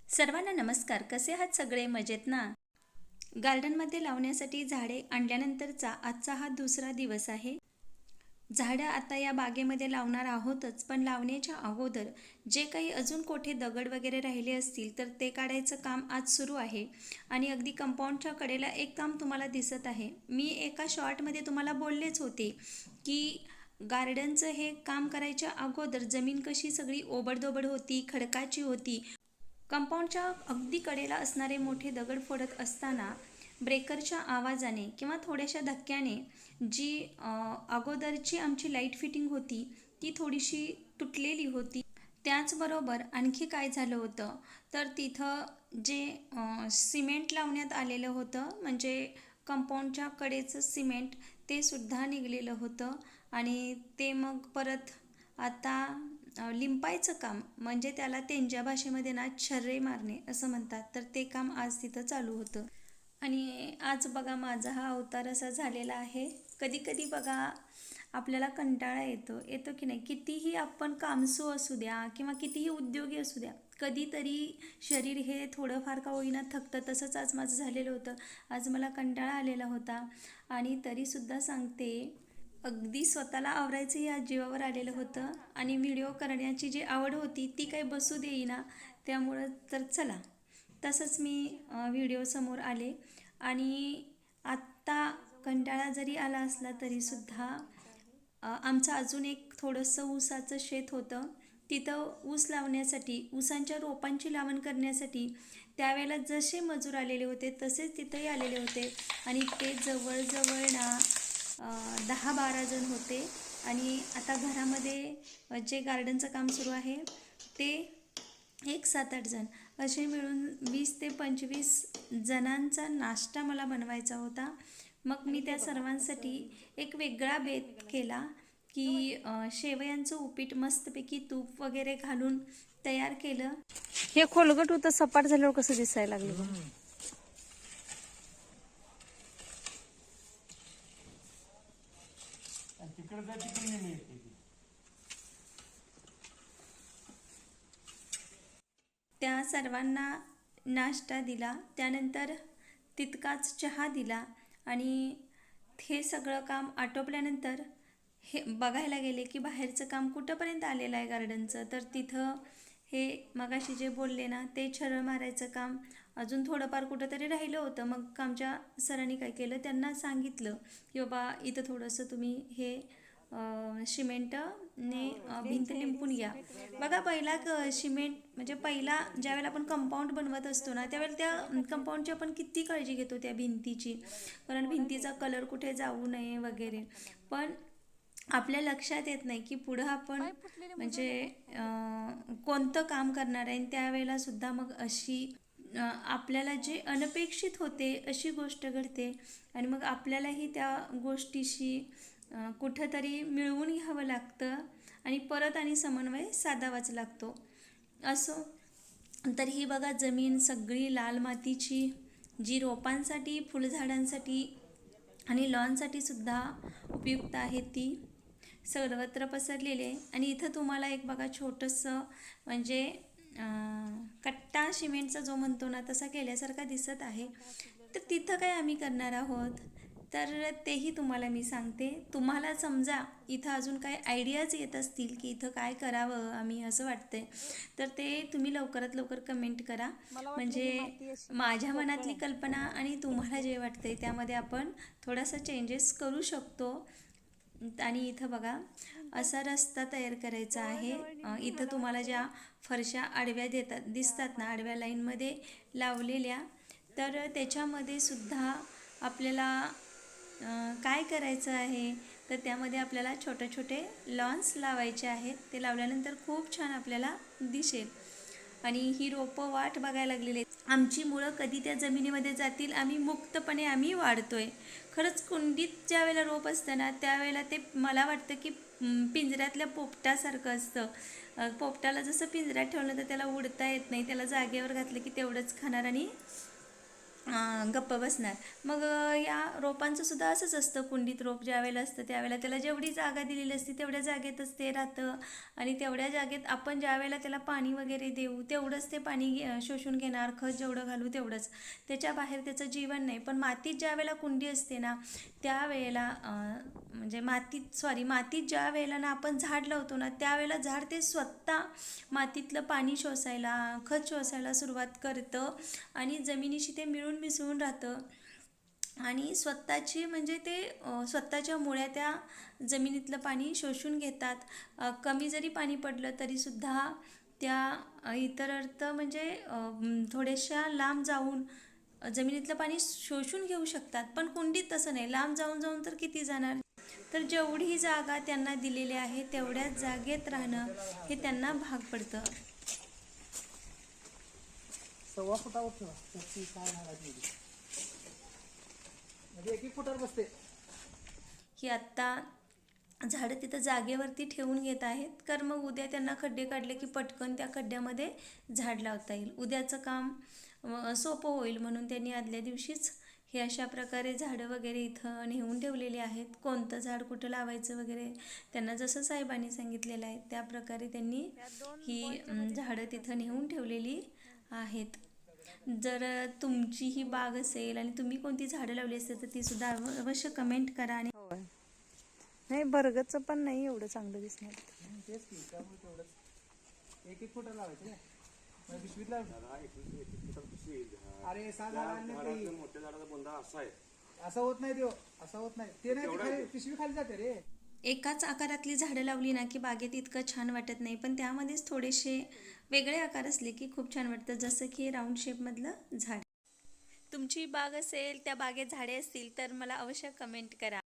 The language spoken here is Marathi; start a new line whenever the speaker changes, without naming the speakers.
सर्वांना नमस्कार. कसे आहात सगळे? मजेत ना? गार्डनमध्ये लावण्यासाठी झाडे आणल्यानंतरचा आजचा हा दुसरा दिवस आहे. झाडं आता या बागेमध्ये लावणार आहोतच, पण लावण्याच्या अगोदर जे काही अजून कोठे दगड वगैरे राहिले असतील तर ते काढायचं काम आज सुरू आहे. आणि अगदी कंपाऊंडच्या कडेला एक काम तुम्हाला दिसत आहे. मी एका शॉर्टमध्ये तुम्हाला बोललेच होते की गार्डनचं हे काम करायच्या अगोदर जमीन कशी सगळी ओबडधोबड होती, खडकाची होती. कंपाऊंडच्या अगदी कडेला असणारे मोठे दगड फोडत असताना ब्रेकरच्या आवाजाने किंवा थोड्याशा धक्क्याने जी अगोदरची आमची लाईट फिटिंग होती ती थोडीशी तुटलेली होती. त्याचबरोबर आणखी काय झालं होतं तर तिथं जे सिमेंट लावण्यात आलेलं होतं, म्हणजे कंपाऊंडच्या कडेचं सिमेंट ते सुद्धा निघालेलं होतं. आणि ते मग परत आता लिंपायचं काम, म्हणजे त्याला त्यांच्या भाषेमध्ये ना छर्रे मारणे असं म्हणतात, तर ते काम आज तिथं चालू होतं. आणि आज बघा माझा हा अवतार असा झालेला आहे. कधी कधी बघा आपल्याला कंटाळा येतो की नाही. कितीही आपण कामसू असू द्या किंवा कितीही उद्योगी असू द्या, कधीतरी शरीर हे थोडंफार का होईना थकतं. तसंच आज माझं झालेलं होतं. आज मला कंटाळा आलेला होता आणि तरीसुद्धा सांगते, अगदी स्वतःला आवरायचंही आज जीवावर आलेलं होतं. आणि व्हिडिओ करण्याची जी आवड होती ती काही बसू देईना. त्यामुळं तर चला, तसंच मी व्हिडिओसमोर आले. आणि आत्ता कंटाळा जरी आला असला तरीसुद्धा आमचं अजून एक थोडंसं ऊसाचं शेत होतं. तिथं ऊस लावण्यासाठी, ऊसांच्या रोपांची लावण करण्यासाठी त्यावेळेला जसे मजूर आलेले होते तसेच तिथंही आलेले होते. आणि ते जवळजवळ ना 10-12 जण होते. आणि आता घरामध्ये जे गार्डनचं काम सुरू आहे ते एक 7-8 जण, असे मिळून 20 ते 25 जणांचा नाश्ता मला बनवायचा होता. मग मी त्या सर्वांसाठी एक वेगळा बेत केला की शेवयांचं उपीट मस्तपैकी तूप वगैरे घालून तयार केलं.
हे खोलगट होतं, सपाट झाल्यावर कसं दिसायला लागलं बघ.
त्या सर्वांना नाश्ता दिला, त्यानंतर तितकाच चहा दिला. आणि हे सगळं काम आटोपल्यानंतर हे बघायला गेले की बाहेरचं काम कुठंपर्यंत आलेलं आहे गार्डनचं. तर तिथं हे मगाशी जे बोलले ना ते छरं मारायचं काम अजून थोडंफार कुठंतरी राहिलं होतं. मग आमच्या सरांनी काय केलं, त्यांना सांगितलं की बाबा इथं थोडंसं तुम्ही हे सिमेंटने भिंत लिंपून घ्या. बघा पहिला सिमेंट म्हणजे पहिला ज्यावेळेला आपण कंपाऊंड बनवत असतो ना त्यावेळेला त्या कंपाऊंडची आपण किती काळजी घेतो त्या भिंतीची, कारण भिंतीचा कलर कुठे जाऊ नये वगैरे. पण आपल्या लक्षात येत नाही की पुढं आपण म्हणजे कोणतं काम करणार आहे. त्यावेळेला सुद्धा मग अशी आपल्याला जे अनपेक्षित होते अशी गोष्ट घडते. आणि मग आपल्यालाही त्या गोष्टीशी कुठंतरी मिळवून घ्यावं लागतं आणि परत आणि समन्वय साधावाच लागतो. असो, तर ही बघा जमीन सगळी लाल मातीची, जी रोपांसाठी, फुलझाडांसाठी आणि लॉनसाठी सुद्धा उपयुक्त आहे, ती सर्वत्र पसरलेली आहे. आणि इथं तुम्हाला एक बघा छोटंसं म्हणजे कट्टा सिमेंटचा जो म्हणतो ना तसा केल्यासारखा दिसत आहे. तर तिथं काय आम्ही करणार आहोत तर तेही तुम्हाला मी सांगते. तुम्हाला समजा इथं अजून काय आयडियाज येत असतील की इथं काय करावं आम्ही असं वाटतंय, तर ते तुम्ही लवकरात लवकर कमेंट करा. म्हणजे माझ्या मनातली कल्पना आणि तुम्हाला जे वाटतंय त्यामध्ये आपण थोडासा चेंजेस करू शकतो. आणि इथं बघा असा रस्ता तयार करायचा आहे. इथं तुम्हाला ज्या फरशा आडव्या दिसतात ना, आडव्या लाईनमध्ये लावलेल्या, तर त्याच्यामध्ये सुद्धा आपल्याला काय करायचं आहे तर त्यामध्ये आपल्याला छोटे छोटे लॉन्स लावायचे आहेत. ते लावल्यानंतर खूप छान आपल्याला दिसेल. आणि ही रोपं वाट बघायला लागलेली आहेत. आमची मुळं कधी त्या जमिनीमध्ये जातील, आम्ही मुक्तपणे आम्ही वाढतोय. खरंच कुंडीत ज्या वेळेला रोप असतं ना त्यावेळेला ते मला वाटतं की पिंजऱ्यातल्या पोपटासारखं असतं. पोपटाला जसं पिंजऱ्यात ठेवलं तर त्याला उडता येत नाही, त्याला जागेवर घातलं की तेवढंच खाणार आणि गप्प बसणार. मग या रोपांचं सुद्धा असंच असतं. कुंडीत रोप ज्यावेळेला असतं त्यावेळेला त्याला जेवढी जागा दिलेली असते तेवढ्या जागेतच ते राहतं आणि तेवढ्या जागेत आपण ज्यावेळेला त्याला पाणी वगैरे देऊ तेवढंच ते पाणी शोषून घेणार. खत जेवढं घालू तेवढंच, त्याच्या बाहेर त्याचं जीवन नाही. पण मातीत ज्यावेळेला कुंडी असते ना त्यावेळेला म्हणजे मातीत ज्या वेळेला ना आपण झाड लावतो ना त्यावेळेला झाड ते स्वतः मातीतलं पाणी शोषायला, खत शोषायला सुरुवात करतं आणि जमिनीशी ते मिळून मिसळून राहतं आणि स्वतःची म्हणजे ते स्वतःच्या मुळ्या त्या जमिनीतलं पाणी शोषून घेतात. कमी जरी पाणी पडलं तरीसुद्धा त्या इतर अर्थ म्हणजे थोड्याशा लांब जाऊन जमिनीतलं पाणी शोषून घेऊ शकतात. पण कुंडीत तसं नाही, लांब जाऊन जाऊन तर किती जाणार. तर जेवढी जागा त्यांना दिलेली आहे तेवढ्याच जागेत राहणं हे त्यांना भाग पडतं.
1.25 फुटावर ठेवा. त्याची काय नाही म्हणजे 1-1 फुटावर बसते.
ही आत्ता झाडं तिथं जागेवरती ठेवून घेत आहेत, कारण मग उद्या त्यांना खड्डे काढले की पटकन त्या खड्ड्यामध्ये झाड लावता येईल. उद्याचं काम सोपं होईल म्हणून त्यांनी आदल्या दिवशीच हे अशा प्रकारे झाडं वगैरे इथं नेऊन ठेवलेली आहेत. कोणतं झाड कुठं लावायचं वगैरे त्यांना जसं साहेबांनी सांगितलेलं आहे त्या प्रकारे त्यांनी ही झाडं तिथं नेऊन ठेवलेली आहेत. जर तुमची ही बाग असेल आणि तुम्ही कोणती झाडं लावली असेल तर ती सुद्धा अवश्य कमेंट करा. आणि
होय. नाही बर्गचं पण नाही एवढं चांगलं दिसणार.
तेच की त्यामुळे तेवढंच 1-1 फुटावर लावायचं ना. मग पिशवीत लावून अरे 6 झाडांनी
मोठ्या झाडाचा बुंदा असा आहे.
असं होत नाही देव, असं होत नाही ते नाही, ते खाली पिशवी खाली जाते रे.
एकाच आकारातली झाडं लावली ना की बागेत इतकं छान वाटत नाही, पण त्यामध्येच थोडेसे वेगळे आकार असले की खूप छान वाटतं. जसं की राऊंड शेपमधलं झाड. तुमची बाग असेल, त्या बागेत झाडे असतील तर मला अवश्य कमेंट करा.